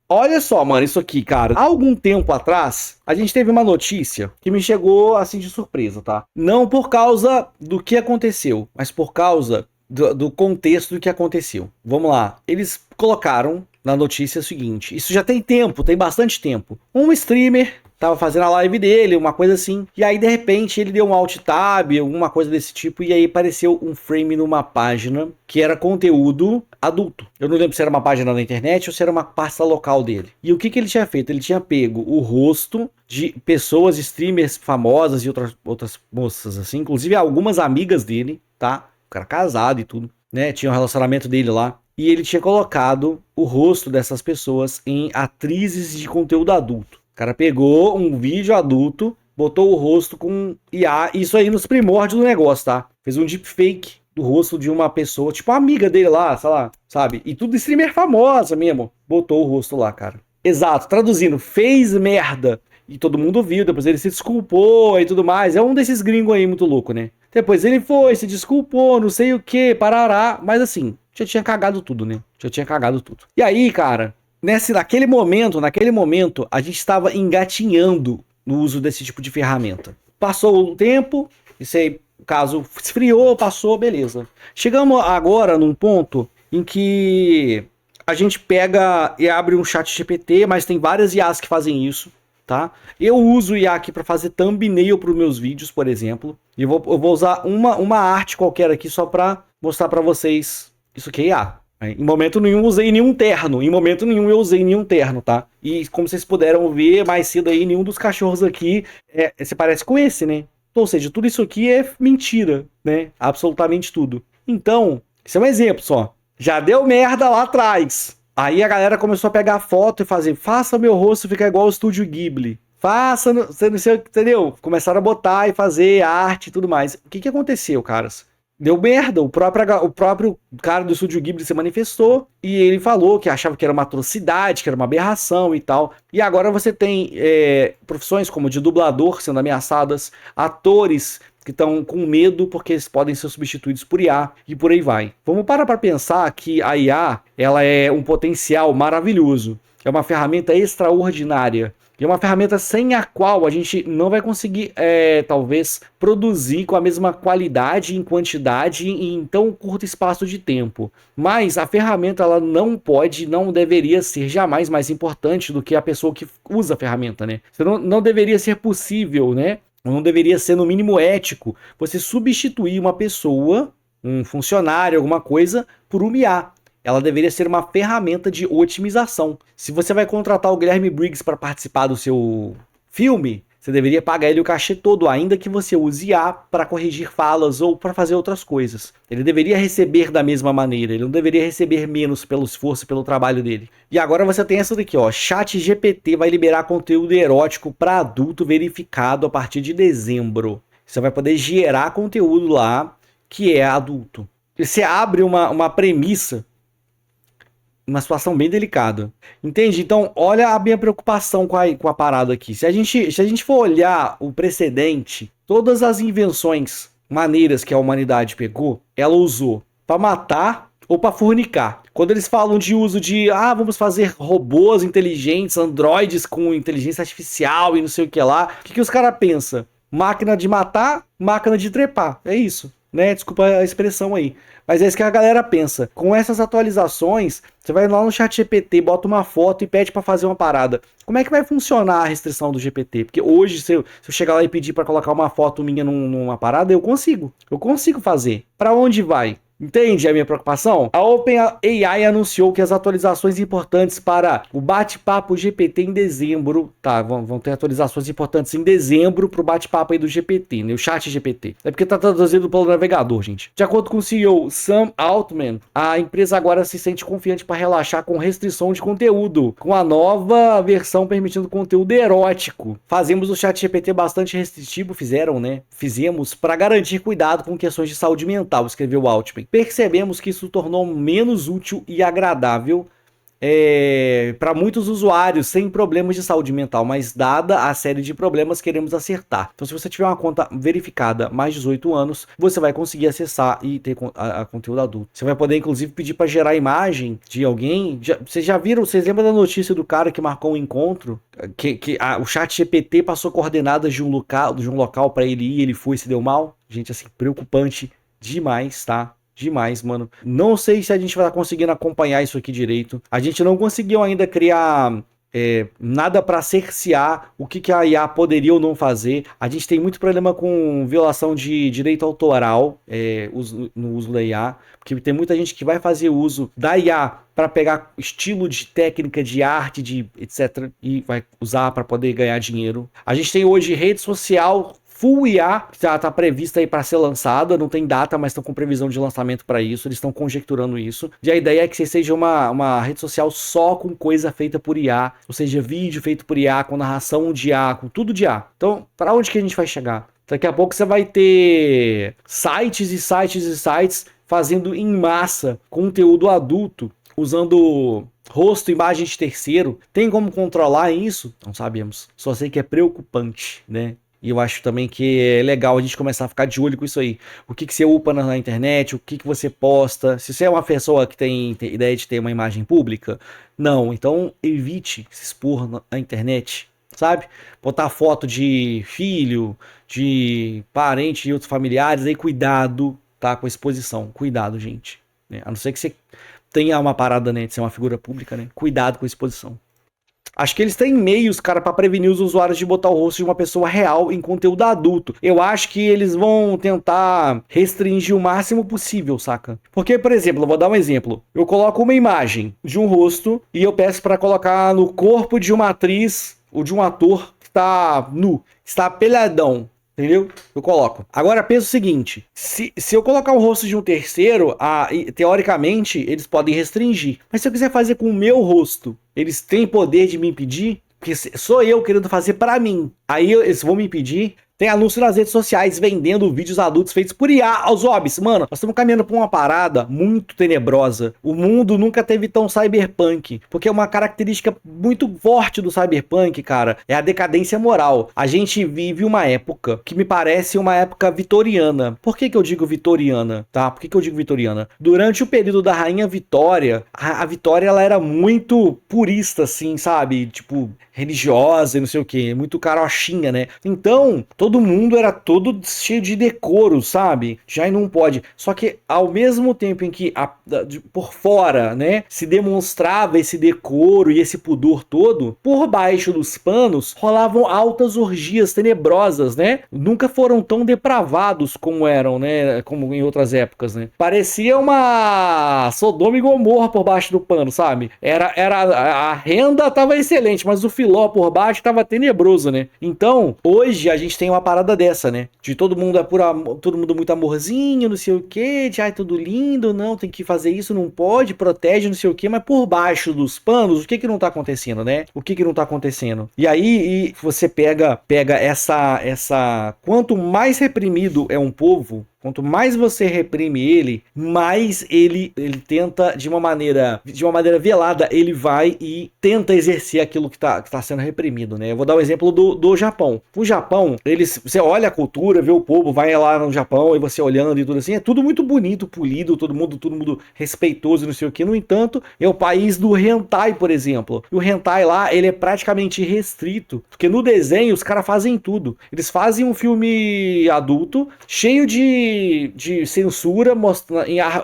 Olha só, mano, isso aqui, cara. Há algum tempo atrás, a gente teve uma notícia que me chegou assim de surpresa, tá? Não por causa do que aconteceu, mas por causa do contexto do que aconteceu. Vamos lá. Eles colocaram na notícia o seguinte: isso já tem tempo, tem bastante tempo. Um streamer tava fazendo a live dele, uma coisa assim. E aí, de repente, ele deu um alt tab, alguma coisa desse tipo. E aí apareceu um frame numa página que era conteúdo adulto. Eu não lembro se era uma página na internet ou se era uma pasta local dele. E o que, que ele tinha feito? Ele tinha pego o rosto de pessoas, streamers famosas e outras moças, assim. Inclusive algumas amigas dele, tá? O cara casado e tudo, né? Tinha um relacionamento dele lá. E ele tinha colocado o rosto dessas pessoas em atrizes de conteúdo adulto. O cara pegou um vídeo adulto, botou o rosto com IA, isso aí nos primórdios do negócio, tá? Fez um deepfake do rosto de uma pessoa, tipo uma amiga dele lá, sei lá, sabe? E tudo streamer famosa mesmo. Botou o rosto lá, cara. Exato, traduzindo, fez merda. E todo mundo viu, depois ele se desculpou e tudo mais. É um desses gringos aí muito louco, né? Depois ele foi, se desculpou, não sei o que, parará. Mas assim, já tinha cagado tudo, né? Já tinha cagado tudo. E aí, cara, naquele momento, a gente estava engatinhando no uso desse tipo de ferramenta. Passou o tempo, isso aí, o caso esfriou, passou, beleza. Chegamos agora num ponto em que a gente pega e abre um chat GPT, mas tem várias IAs que fazem isso, tá? Eu uso o IA aqui para fazer thumbnail para os meus vídeos, por exemplo. E eu vou usar uma arte qualquer aqui só para mostrar para vocês isso aqui é IA. Em momento nenhum usei nenhum terno. Em momento nenhum eu usei nenhum terno, tá? E como vocês puderam ver mais cedo aí, nenhum dos cachorros aqui se parece com esse, né? Ou seja, tudo isso aqui é mentira, né? Absolutamente tudo. Então, isso é um exemplo só. Já deu merda lá atrás. Aí a galera começou a pegar foto e fazer, faça meu rosto ficar igual ao Estúdio Ghibli. Faça, você não sei, entendeu? Começaram a botar e fazer arte e tudo mais. O que aconteceu, caras? Deu merda, o próprio cara do Estúdio Ghibli se manifestou e ele falou que achava que era uma atrocidade, que era uma aberração e tal. E agora você tem profissões como de dublador sendo ameaçadas, atores que estão com medo porque eles podem ser substituídos por IA e por aí vai. Vamos parar para pensar que a IA ela é um potencial maravilhoso, é uma ferramenta extraordinária. E é uma ferramenta sem a qual a gente não vai conseguir, talvez, produzir com a mesma qualidade em quantidade em tão curto espaço de tempo. Mas a ferramenta ela não pode, não deveria ser jamais mais importante do que a pessoa que usa a ferramenta, né? Você não deveria ser possível, né? Não deveria ser, no mínimo, ético você substituir uma pessoa, um funcionário, alguma coisa, por uma IA. Ela deveria ser uma ferramenta de otimização. Se você vai contratar o Guilherme Briggs para participar do seu filme, você deveria pagar ele o cachê todo, ainda que você use IA para corrigir falas ou para fazer outras coisas. Ele deveria receber da mesma maneira, ele não deveria receber menos pelo esforço e pelo trabalho dele. E agora você tem essa daqui, ó. Chat GPT vai liberar conteúdo erótico para adulto verificado a partir de dezembro. Você vai poder gerar conteúdo lá que é adulto. Você abre uma premissa, uma situação bem delicada. Entende? Então, olha a minha preocupação com a parada aqui. Se a gente for olhar o precedente, todas as invenções, maneiras que a humanidade pegou, ela usou para matar ou para fornicar. Quando eles falam de uso de, vamos fazer robôs inteligentes, androides com inteligência artificial e não sei o que lá, o que os caras pensam? Máquina de matar, máquina de trepar. É isso, né? Desculpa a expressão aí. Mas é isso que a galera pensa. Com essas atualizações, você vai lá no chat GPT, bota uma foto e pede para fazer uma parada. Como é que vai funcionar a restrição do GPT? Porque hoje, se eu chegar lá e pedir para colocar uma foto minha numa parada, eu consigo. Eu consigo fazer. Para onde vai? Entende a minha preocupação? A OpenAI anunciou que as atualizações importantes para o bate-papo GPT em dezembro, tá? Vão ter atualizações importantes em dezembro para o bate-papo aí do GPT, né? O chat GPT. É porque tá traduzido pelo navegador, gente. De acordo com o CEO Sam Altman, a empresa agora se sente confiante para relaxar com restrição de conteúdo, com a nova versão permitindo conteúdo erótico. Fazemos o chat GPT bastante restritivo, Fizemos para garantir cuidado com questões de saúde mental, escreveu Altman. Percebemos que isso tornou menos útil e agradável para muitos usuários sem problemas de saúde mental, mas dada a série de problemas, queremos acertar. Então, se você tiver uma conta verificada mais de 18 anos, você vai conseguir acessar e ter a conteúdo adulto. Você vai poder, inclusive, pedir para gerar imagem de alguém. Vocês já viram, vocês lembram da notícia do cara que marcou um encontro? O chat GPT passou coordenadas de um local para ele ir, ele foi e se deu mal? Gente, assim, preocupante demais, tá? Demais, mano. Não sei se a gente vai estar conseguindo acompanhar isso aqui direito. A gente não conseguiu ainda criar nada para cercear o que a IA poderia ou não fazer. A gente tem muito problema com violação de direito autoral no uso da IA, porque tem muita gente que vai fazer uso da IA para pegar estilo de técnica de arte, de etc, e vai usar para poder ganhar dinheiro. A gente tem hoje rede social Full IA, que tá prevista aí para ser lançada, não tem data, mas estão com previsão de lançamento para isso, eles estão conjecturando isso. E a ideia é que seja uma rede social só com coisa feita por IA, ou seja, vídeo feito por IA, com narração de IA, com tudo de IA. Então, para onde que a gente vai chegar? Daqui a pouco você vai ter sites e sites e sites fazendo em massa conteúdo adulto, usando rosto, imagem de terceiro. Tem como controlar isso? Não sabemos. Só sei que é preocupante, né? E eu acho também que é legal a gente começar a ficar de olho com isso aí. O que você upa na internet, o que você posta. Se você é uma pessoa que tem ideia de ter uma imagem pública, não. Então evite se expor na internet, sabe? Botar foto de filho, de parente e outros familiares, aí cuidado, tá? Com a exposição. Cuidado, gente. A não ser que você tenha uma parada, né, de ser uma figura pública, né? Cuidado com a exposição. Acho que eles têm meios, cara, pra prevenir os usuários de botar o rosto de uma pessoa real em conteúdo adulto. Eu acho que eles vão tentar restringir o máximo possível, saca? Porque, por exemplo, eu vou dar um exemplo. Eu coloco uma imagem de um rosto e eu peço pra colocar no corpo de uma atriz ou de um ator que está nu, está pelhadão. Entendeu? Eu coloco. Agora pensa o seguinte: se eu colocar o rosto de um terceiro, teoricamente eles podem restringir. Mas se eu quiser fazer com o meu rosto, eles têm poder de me impedir? Porque sou eu querendo fazer pra mim. Aí eles vão me impedir. Tem anúncio nas redes sociais vendendo vídeos adultos feitos por IA aos hobbies. Mano, nós estamos caminhando por uma parada muito tenebrosa. O mundo nunca teve tão cyberpunk. Porque uma característica muito forte do cyberpunk, cara, é a decadência moral. A gente vive uma época que me parece uma época vitoriana. Por que eu digo vitoriana, tá? Por que eu digo vitoriana? Durante o período da Rainha Vitória, a Vitória, ela era muito purista, assim, sabe? Tipo, religiosa e não sei o que. Muito carochinha, né? Então, todo mundo era todo cheio de decoro, sabe? Já não pode. Só que ao mesmo tempo em que por fora, né, se demonstrava esse decoro e esse pudor todo, por baixo dos panos rolavam altas orgias tenebrosas, né? Nunca foram tão depravados como eram, né? Como em outras épocas, né? Parecia uma Sodoma e Gomorra por baixo do pano, sabe? A renda tava excelente, mas o filó por baixo tava tenebroso, né? Então, hoje a gente tem uma parada dessa, né? De todo mundo todo mundo muito amorzinho, não sei o que, de tudo lindo, não, tem que fazer isso, não pode, protege, não sei o que, mas por baixo dos panos, o que não tá acontecendo, né? O que não tá acontecendo? E aí você pega essa quanto mais reprimido é um povo, quanto mais você reprime ele, mais ele tenta de uma maneira velada, ele vai e tenta exercer aquilo que tá sendo reprimido, né? Eu vou dar um exemplo do Japão. O Japão, você olha a cultura, vê o povo, vai lá no Japão e você olhando e tudo assim, é tudo muito bonito, polido, todo mundo respeitoso, não sei o que. No entanto, é o país do hentai, por exemplo. E o hentai lá, ele é praticamente restrito, porque no desenho os caras fazem tudo. Eles fazem um filme adulto, cheio de censura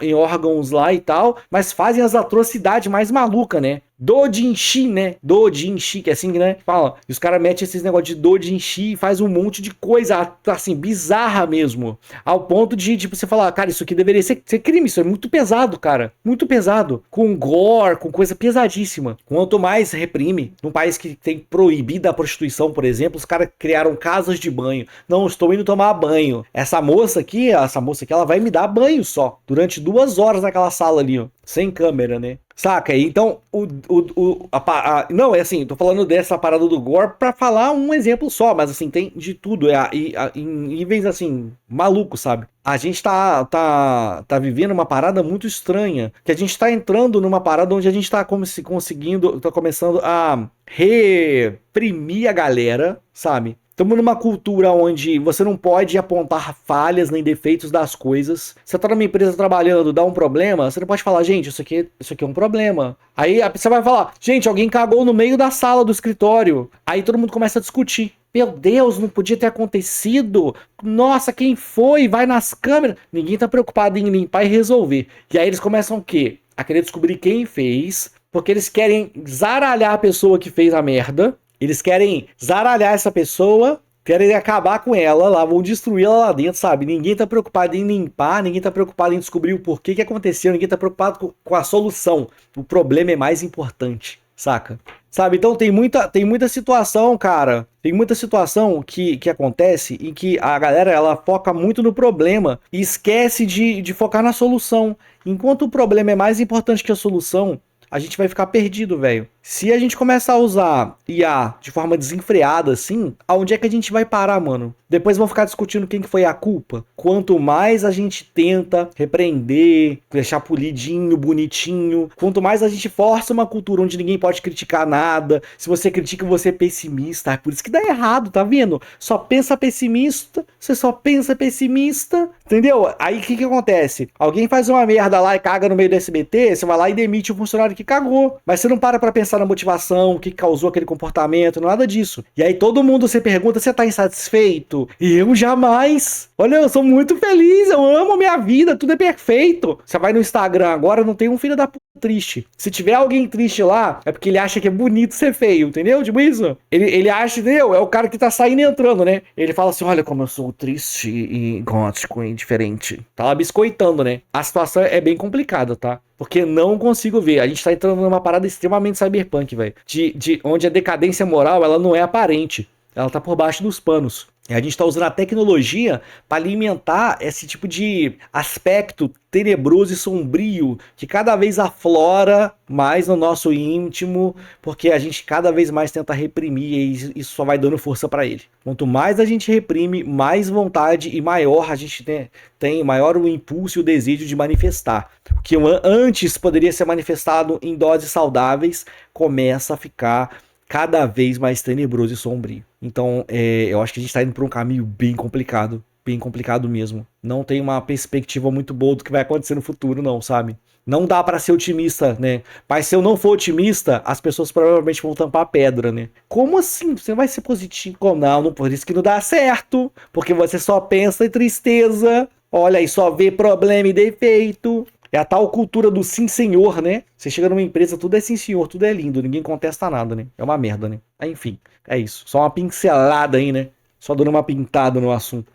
em órgãos lá e tal, mas fazem as atrocidades mais malucas, né? Doujinshi, né? Doujinshi, que é assim, né? Fala. E os caras metem esses negócios de doujinshi e faz um monte de coisa, assim, bizarra mesmo. Ao ponto de, tipo, você falar, cara, isso aqui deveria ser crime, isso é muito pesado, cara. Muito pesado. Com gore, com coisa pesadíssima. Quanto mais reprime, num país que tem proibida a prostituição, por exemplo, os caras criaram casas de banho. Não, estou indo tomar banho. Essa moça aqui, ela vai me dar banho só. Durante 2 horas naquela sala ali, ó. sem câmera, né? Saca? Então, não, é assim, tô falando dessa parada do gore pra falar um exemplo só, mas assim, tem de tudo, em níveis assim, malucos, sabe? A gente tá vivendo uma parada muito estranha, que a gente tá entrando numa parada onde a gente tá como se conseguindo, tá começando a reprimir a galera, sabe? Estamos numa cultura onde você não pode apontar falhas nem defeitos das coisas. Você tá numa empresa trabalhando, dá um problema, você não pode falar, gente, isso aqui é um problema. Aí você vai falar, gente, alguém cagou no meio da sala do escritório. Aí todo mundo começa a discutir. Meu Deus, não podia ter acontecido. Nossa, quem foi? Vai nas câmeras. Ninguém tá preocupado em limpar e resolver. E aí eles começam o quê? A querer descobrir quem fez, porque eles querem zaralhar a pessoa que fez a merda. Eles querem zaralhar essa pessoa, querem acabar com ela lá, vão destruir ela lá dentro, sabe? Ninguém tá preocupado em limpar, ninguém tá preocupado em descobrir o porquê que aconteceu, ninguém tá preocupado com a solução. O problema é mais importante, saca? Sabe? Então tem muita situação, cara. Tem muita situação que acontece em que a galera ela foca muito no problema e esquece de focar na solução. Enquanto o problema é mais importante que a solução, a gente vai ficar perdido, velho. Se a gente começar a usar IA de forma desenfreada assim, aonde é que a gente vai parar, mano? Depois vão ficar discutindo quem que foi a culpa. Quanto mais a gente tenta repreender, deixar polidinho, bonitinho, quanto mais a gente força uma cultura onde ninguém pode criticar nada, se você critica, você é pessimista. É por isso que dá errado, tá vendo? Só pensa pessimista, você só pensa pessimista, entendeu? Aí o que acontece? Alguém faz uma merda lá e caga no meio do SBT, você vai lá e demite o funcionário que cagou. Mas você não para pra pensar na motivação, o que causou aquele comportamento, nada disso. E aí todo mundo se pergunta, você tá insatisfeito? E eu jamais. Olha, eu sou muito feliz, eu amo a minha vida, tudo é perfeito. Você vai no Instagram agora, não tem um filho da puta triste. Se tiver alguém triste lá, é porque ele acha que é bonito ser feio, entendeu? Tipo isso. Ele acha, entendeu? É o cara que tá saindo e entrando, né? Ele fala assim, olha como eu sou triste e gótico e diferente. Tá lá biscoitando, né? A situação é bem complicada, tá? Porque não consigo ver. A gente tá entrando numa parada extremamente cyberpunk, velho. Onde a decadência moral, ela não é aparente. Ela tá por baixo dos panos. E a gente tá usando a tecnologia para alimentar esse tipo de aspecto tenebroso e sombrio que cada vez aflora mais no nosso íntimo, porque a gente cada vez mais tenta reprimir e isso só vai dando força para ele. Quanto mais a gente reprime, mais vontade e maior a gente tem maior o impulso e o desejo de manifestar. O que antes poderia ser manifestado em doses saudáveis começa a ficar cada vez mais tenebroso e sombrio. Então, eu acho que a gente está indo por um caminho bem complicado mesmo. Não tem uma perspectiva muito boa do que vai acontecer no futuro, não, sabe? Não dá para ser otimista, né? Mas se eu não for otimista, as pessoas provavelmente vão tampar a pedra, né? Como assim? Você vai ser positivo? Não, por isso que não dá certo. Porque você só pensa em tristeza. Olha aí, só vê problema e defeito. É a tal cultura do sim senhor, né? Você chega numa empresa, tudo é sim senhor, tudo é lindo, ninguém contesta nada, né? É uma merda, né? Enfim, é isso. Só uma pincelada aí, né? Só dando uma pintada no assunto.